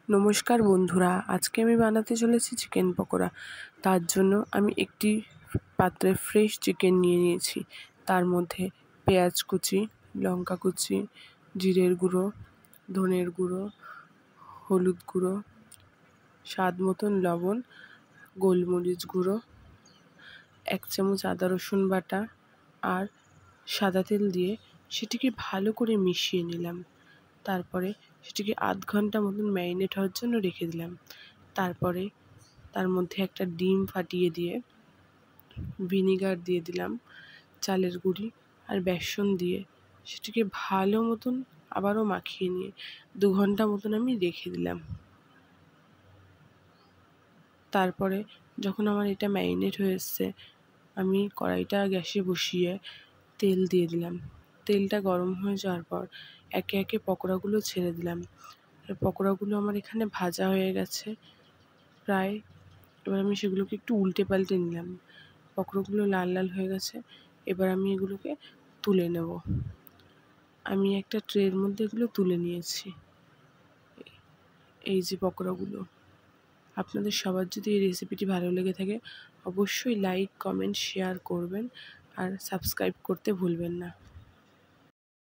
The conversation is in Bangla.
নমস্কার বন্ধুরা, আজকে আমি বানাতে চলেছি চিকেন পকোড়া। তার জন্য আমি একটি পাত্রে ফ্রেশ চিকেন নিয়ে নিয়েছি। তার মধ্যে পেঁয়াজ কুচি, লঙ্কা কুচি, জিরের গুঁড়ো, ধনের গুঁড়ো, হলুদ গুঁড়ো, স্বাদ মতন লবণ, গোলমরিচ গুঁড়ো, 1 চামচ আদা রসুন বাটা আর সাদা তেল দিয়ে সেটিকে ভালো করে মিশিয়ে নিলাম। তারপরে সেটিকে আধ ঘন্টা মতন ম্যারিনেট হওয়ার জন্য রেখে দিলাম। তারপরে তার মধ্যে একটা ডিম ফাটিয়ে দিয়ে ভিনিগার দিয়ে দিলাম, চালের গুঁড়ি আর বেসন দিয়ে সেটিকে ভালো মতন আবারও মাখিয়ে নিয়ে 2 ঘন্টা মতন আমি রেখে দিলাম। তারপরে যখন আমার এটা ম্যারিনেট হয়ে এসছে, আমি কড়াইটা গ্যাসে বসিয়ে তেল দিয়ে দিলাম। তেলটা গরম হয়ে যাওয়ার পর একে একে পকোড়াগুলো ছেড়ে দিলাম। আর পকোড়াগুলো আমার এখানে ভাজা হয়ে গেছে প্রায়। এবার আমি সেগুলোকে একটু উল্টে পাল্টে নিলাম। পকোড়াগুলো লাল লাল হয়ে গেছে। এবার আমি এগুলোকে তুলে নেব। আমি একটা ট্রের মধ্যে এগুলো তুলে নিয়েছি। এই যে পকোড়াগুলো। আপনাদের সবার যদি এই রেসিপিটি ভালো লেগে থাকে অবশ্যই লাইক, কমেন্ট, শেয়ার করবেন আর সাবস্ক্রাইব করতে ভুলবেন না।